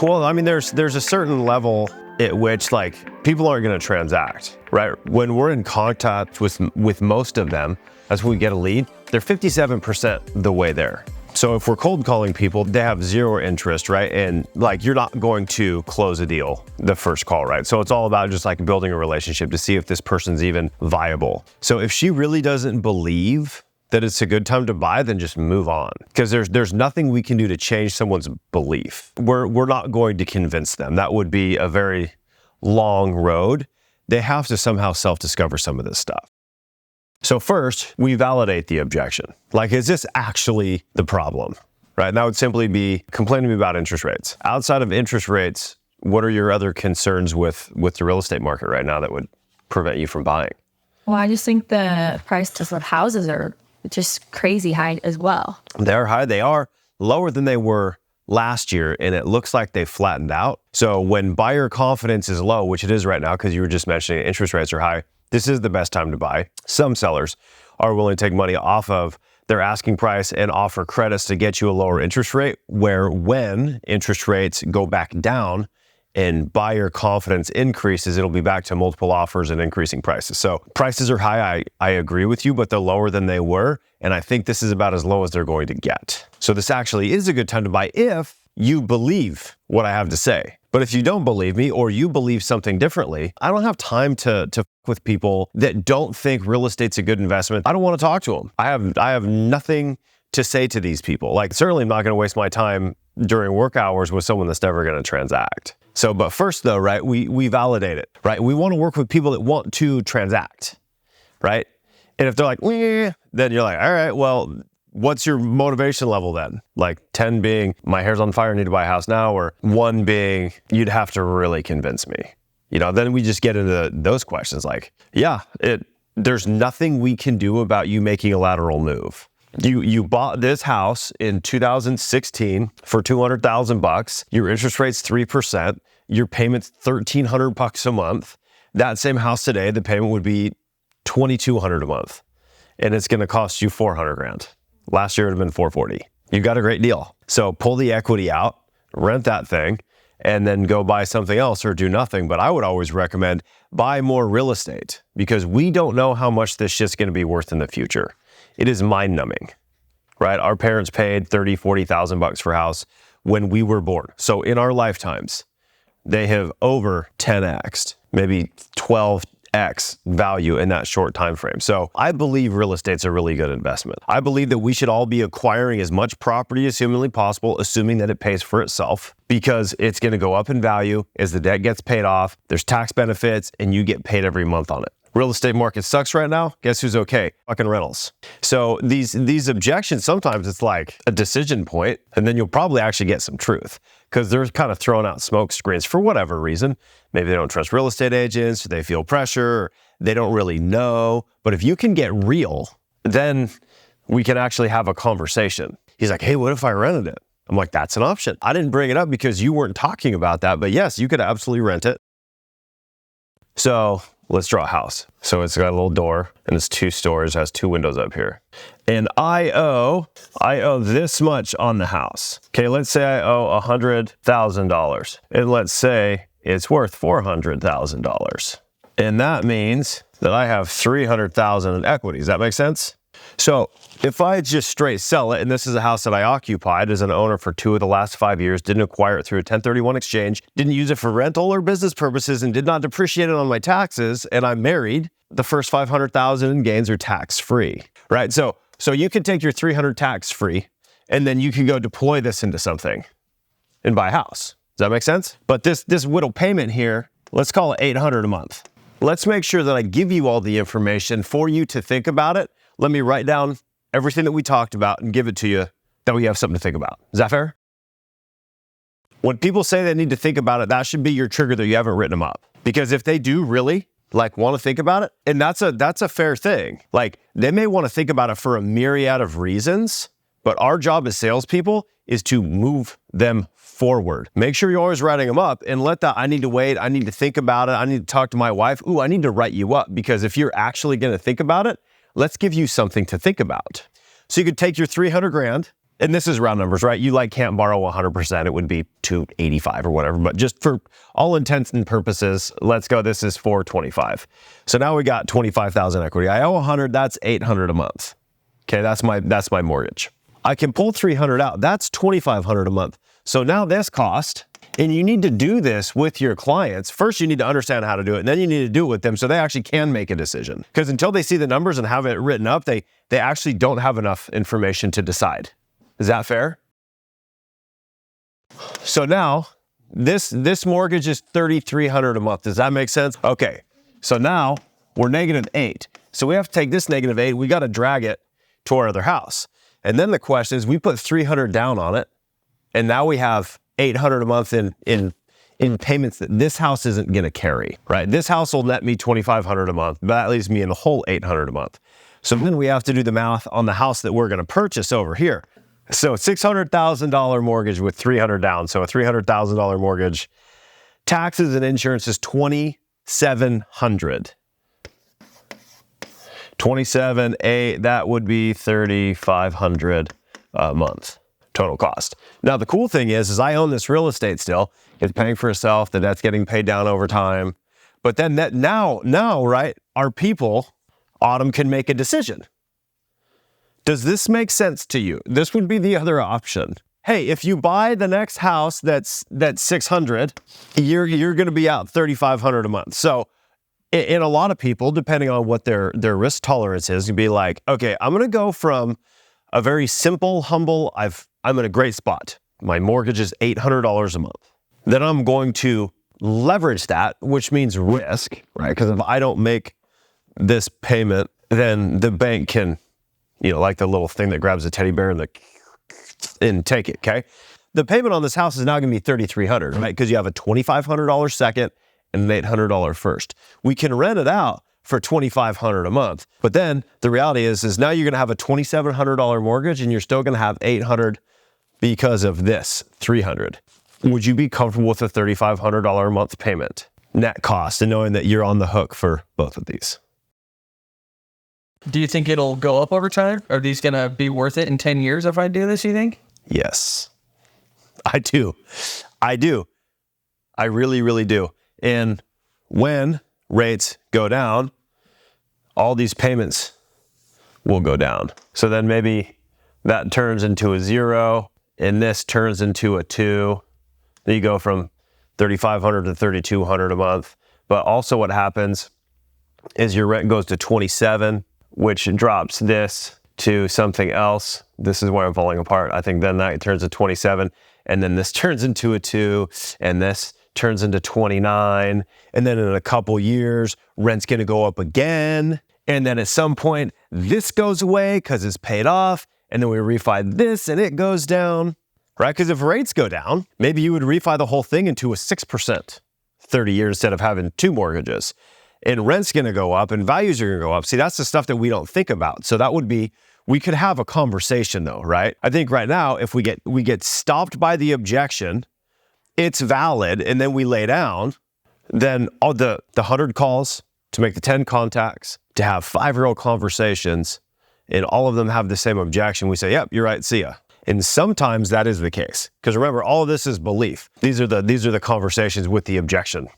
Well, I mean, there's a certain level at which like people aren't going to transact, right? When we're in contact with most of them, that's when we get a lead. They're 57% the way there. So if we're cold calling people, they have zero interest, right? And like, you're not going to close a deal the first call, right? So it's all about just like building a relationship to see if this person's even viable. So if she really doesn't believe that it's a good time to buy, then just move on. Because there's nothing we can do to change someone's belief. We're not going to convince them. That would be a very long road. They have to somehow self-discover some of this stuff. So first, we validate the objection. Like, is this actually the problem, right? And that would simply be complaining about interest rates. Outside of interest rates, what are your other concerns with the real estate market right now that would prevent you from buying? Well, I just think the prices of houses are just crazy high as well. They're high. They are lower than they were last year, and it looks like they flattened out. So when buyer confidence is low, which it is right now, because you were just mentioning interest rates are high, this is the best time to buy. Some sellers are willing to take money off of their asking price and offer credits to get you a lower interest rate, where when interest rates go back down and buyer confidence increases, it'll be back to multiple offers and increasing prices. So prices are high, I agree with you, but they're lower than they were. And I think this is about as low as they're going to get. So this actually is a good time to buy if you believe what I have to say. But if you don't believe me or you believe something differently, I don't have time to f with people that don't think real estate's a good investment. I don't want to talk to them. I have nothing to say to these people. Like, certainly I'm not going to waste my time during work hours with someone that's never going to transact. So, but first though, right, we validate it, right? We want to work with people that want to transact, right? And if they're like, "Meh," then you're like, all right, well, what's your motivation level then? Like 10 being, my hair's on fire, I need to buy a house now, or 1 being, you'd have to really convince me. You know, then we just get into those questions like, yeah, there's nothing we can do about you making a lateral move. You bought this house in 2016 for $200,000. Your interest rate's 3%. Your payment's $1,300 a month. That same house today, the payment would be $2,200 a month, and it's going to cost you $400,000. Last year it would have been $440,000. You got a great deal. So pull the equity out, rent that thing, and then go buy something else or do nothing. But I would always recommend buy more real estate, because we don't know how much this shit's going to be worth in the future. It is mind-numbing, right? Our parents paid $30,000, $40,000 for a house when we were born. So in our lifetimes, they have over 10x'd, maybe 12x value in that short time frame. So I believe real estate's a really good investment. I believe that we should all be acquiring as much property as humanly possible, assuming that it pays for itself, because it's going to go up in value as the debt gets paid off. There's tax benefits, and you get paid every month on it. Real estate market sucks right now. Guess who's okay? Fucking rentals. So these objections, sometimes it's like a decision point, and then you'll probably actually get some truth, because they're kind of throwing out smoke screens for whatever reason. Maybe they don't trust real estate agents, or they feel pressure, or they don't really know. But if you can get real, then we can actually have a conversation. He's like, hey, what if I rented it? I'm like, that's an option. I didn't bring it up because you weren't talking about that, but yes, you could absolutely rent it. So let's draw a house. So it's got a little door, and it's 2 stories, has 2 windows up here. And I owe this much on the house. Okay, let's say I owe $100,000. And let's say it's worth $400,000. And that means that I have $300,000 in equity. Does that make sense? So if I just straight sell it, and this is a house that I occupied as an owner for 2 of the last 5 years, didn't acquire it through a 1031 exchange, didn't use it for rental or business purposes, and did not depreciate it on my taxes, and I'm married, the first $500,000 in gains are tax-free, right? So you can take your $300 tax-free, and then you can go deploy this into something and buy a house. Does that make sense? But this whittle payment here, let's call it $800 a month. Let's make sure that I give you all the information for you to think about it. Let me write down everything that we talked about and give it to you, that we have something to think about. Is that fair? When people say they need to think about it, that should be your trigger that you haven't written them up. Because if they do really want to think about it, and that's a fair thing. Like, they may want to think about it for a myriad of reasons, but our job as salespeople is to move them forward. Make sure you're always writing them up, and let that, I need to wait, I need to think about it, I need to talk to my wife. Ooh, I need to write you up, because if you're actually going to think about it, let's give you something to think about. So you could take your $300,000 and this is round numbers, right? You like can't borrow 100%. It would be 285 or whatever. But just for all intents and purposes, let's go. This is 425. So now we got 25,000 equity. I owe 100. That's 800 a month. Okay, that's my mortgage. I can pull 300 out. That's 2,500 a month. So now this cost, and you need to do this with your clients. First, you need to understand how to do it, and then you need to do it with them so they actually can make a decision. Because until they see the numbers and have it written up, they actually don't have enough information to decide. Is that fair? So now, this mortgage is $3,300 a month. Does that make sense? Okay, so now we're -8. So we have to take this -8, we got to drag it to our other house. And then the question is, we put 300 down on it, and now we have 800 a month in payments that this house isn't going to carry, right? This house will net me 2,500 a month, but that leaves me in the whole 800 a month. So then we have to do the math on the house that we're going to purchase over here. So $600,000 mortgage with 300 down. So a $300,000 mortgage. Taxes and insurance is $2,700. 27,800, that would be $3,500 a month total cost. Now the cool thing is I own this real estate still. It's paying for itself. The debt's getting paid down over time. But then that now, right? Our people, Autumn, can make a decision. Does this make sense to you? This would be the other option. Hey, if you buy the next house that's 600, you're going to be out 3,500 a month. So in a lot of people, depending on what their risk tolerance is, you'd be like, okay, I'm going to go from a very simple, humble, I'm in a great spot. My mortgage is $800 a month. Then I'm going to leverage that, which means risk, right? Because if I don't make this payment, then the bank can, like the little thing that grabs a teddy bear and take it, okay? The payment on this house is now going to be $3,300, right? Because you have a $2,500 second and an $800 first. We can rent it out for $2,500 a month. But then the reality is now you're going to have a $2,700 mortgage and you're still going to have $800 because of this $300. Would you be comfortable with a $3,500 a month payment net cost and knowing that you're on the hook for both of these? Do you think it'll go up over time? Are these going to be worth it in 10 years if I do this, you think? Yes, I do. I really, really do. And when rates go down, all these payments will go down. So then maybe that turns into a 0 and this turns into a 2. Then you go from $3,500 to $3,200 a month. But also what happens is your rent goes to 27, which drops this to something else. This is where I'm falling apart. I think then that turns to 27, and then this turns into a 2, and this turns into 29, and then in a couple years, rent's gonna go up again, and then at some point, this goes away because it's paid off, and then we refi this, and it goes down, right? Because if rates go down, maybe you would refi the whole thing into a 6%, 30 years instead of having 2 mortgages. And rent's gonna go up and values are gonna go up. See, that's the stuff that we don't think about. So that would be, we could have a conversation though, right? I think right now, if we get stopped by the objection, it's valid, and then we lay down, then all the 100 calls to make the 10 contacts, to have 5 real conversations, and all of them have the same objection. We say, yep, you're right, see ya. And sometimes that is the case. Because remember, all of this is belief. These are the conversations with the objection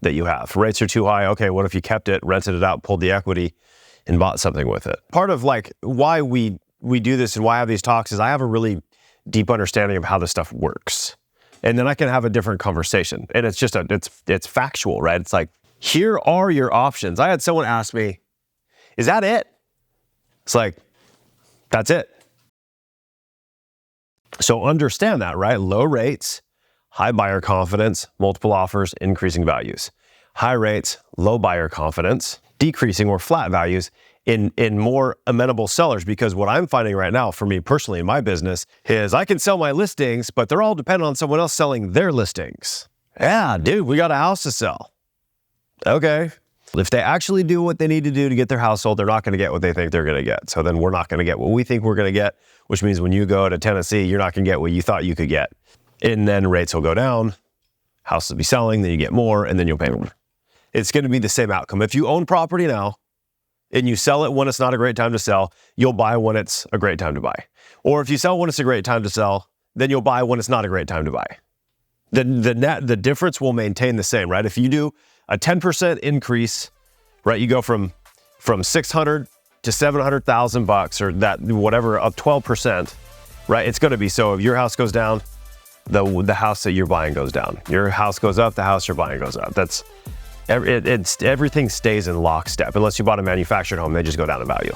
that you have. Rates are too high. Okay, what if you kept it, rented it out, pulled the equity, and bought something with it? Part of like why we do this and why I have these talks is I have a really deep understanding of how this stuff works. And then I can have a different conversation. And it's just it's factual, right? It's like, here are your options. I had someone ask me, is that it? It's like, that's it. So understand that, right? Low rates, high buyer confidence, multiple offers, increasing values. High rates, low buyer confidence, decreasing or flat values in more amenable sellers. Because what I'm finding right now for me personally in my business is I can sell my listings, but they're all dependent on someone else selling their listings. Yeah, dude, we got a house to sell. Okay. If they actually do what they need to do to get their house sold, they're not going to get what they think they're going to get. So then we're not going to get what we think we're going to get, which means when you go to Tennessee, you're not going to get what you thought you could get. And then rates will go down, houses will be selling, then you get more, and then you'll pay more. It's going to be the same outcome. If you own property now and you sell it when it's not a great time to sell, you'll buy when it's a great time to buy. Or if you sell when it's a great time to sell, then you'll buy when it's not a great time to buy. The difference will maintain the same, right? If you do a 10% increase, right, you go from 600 to 700,000 bucks, or that whatever, up 12%, right? It's going to be, so if your house goes down, the house that you're buying goes down. Your house goes up, the house you're buying goes up. Everything stays in lockstep. Unless you bought a manufactured home, they just go down in value.